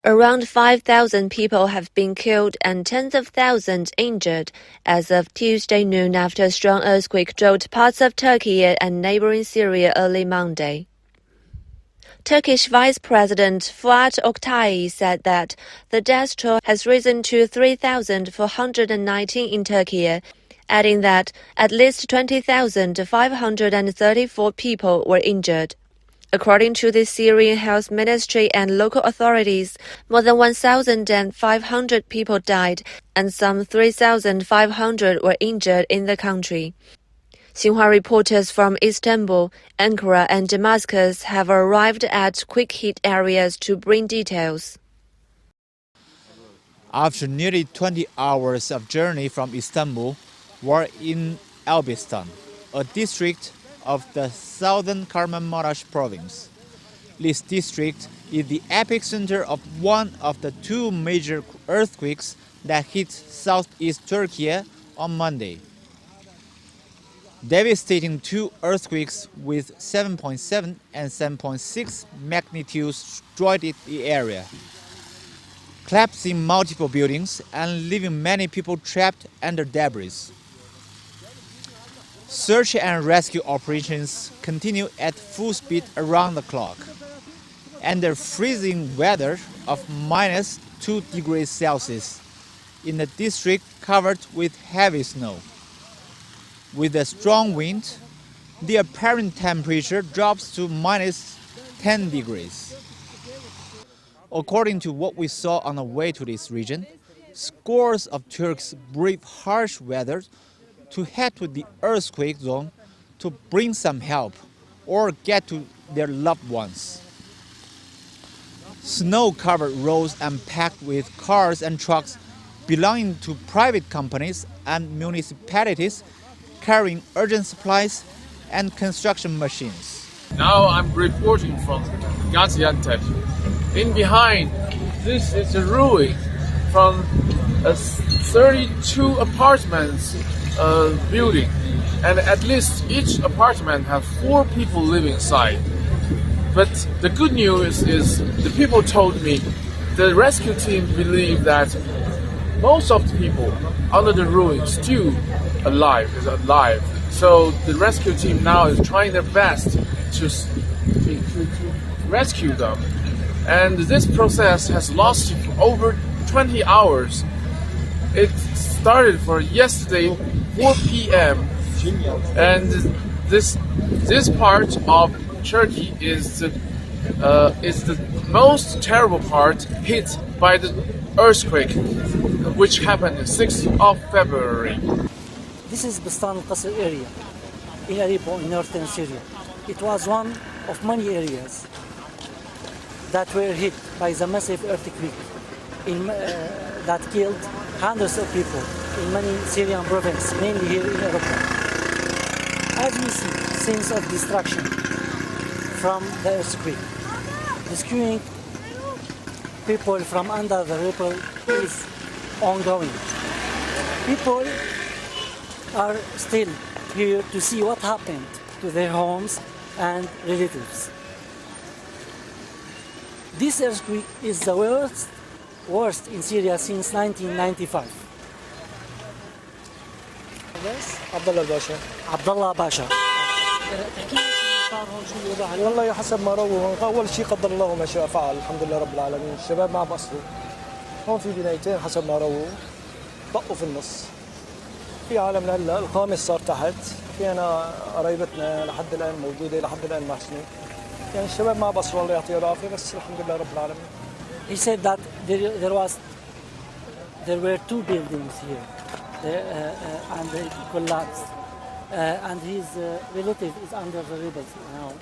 Around 5,000 people have been killed and tens of thousands injured as of Tuesday noon after a strong earthquake jolted parts of Turkey and neighboring Syria early Monday. Turkish Vice President Fuat Oktay said that the death toll has risen to 3,419 in Turkey, adding that at least 20,534 people were injured. According to the Syrian Health Ministry and local authorities, more than 1,500 people died and some 3,500 were injured in the country. Xinhua reporters from Istanbul, Ankara, and Damascus have arrived at quake-hit areas to bring details. After nearly 20 hours of journey from Istanbul, we're in Elbistan, a district of the southern Kahramanmaraş province. This district is the epicenter of one of the two major earthquakes that hit southeast Turkey on Monday. Devastating two earthquakes with 7.7 and 7.6 magnitudes struck the area, collapsing multiple buildings and leaving many people trapped under debris. Search and rescue operations continue at full speed around the clock, under freezing weather of -2 degrees Celsius in a district covered with heavy snow. With a strong wind, the apparent temperature drops to -10 degrees. According to what we saw on the way to this region, scores of Turks brave harsh weather to head to the earthquake zone to bring some help or get to their loved ones. Snow-covered roads and packed with cars and trucks belonging to private companies and municipalities carrying urgent supplies and construction machines. Now I'm reporting from Gaziantep. In behind, this is a ruin from a 32 apartments building, and at least each apartment have 4 people living inside. But the good news is the people told me the rescue team believe that most of the people under the ruin still alive. So the rescue team now is trying their best to rescue them. And this process has lasted for over 20 hours. It started for yesterday 4 p.m. and this part of Turkey is the most terrible part hit by the earthquake, which happened on 6th of February. This is Bistan al-Qasr area in Aleppo in northern Syria. It was one of many areas that were hit by the massive earthquake that killed hundreds of people in many Syrian provinces, mainly here in Aleppo. As we see, scenes of destruction from the earthquake. Rescuing people from under the rubble is ongoing. People are still here to see what happened to their homes and relatives. This earthquake is the worst in Syria since 1995. عبد الله باشا. والله حسب ما رووا اول شيء قدر الله ما شاء فعل الحمد لله رب العالمين الشباب ما بصروا هون في بنايتين حسب ما رووا طقوا في النص في عالم لهلا الخامس صار تحت في انا قرايبتنا لحد الان موجوده لحد الان محسنه يعني الشباب ما بصروا الله يعطيه العافيه بس الحمد لله رب العالمين. He said that there were 2 buildings here and they collapsed and his relative is under the rubble now.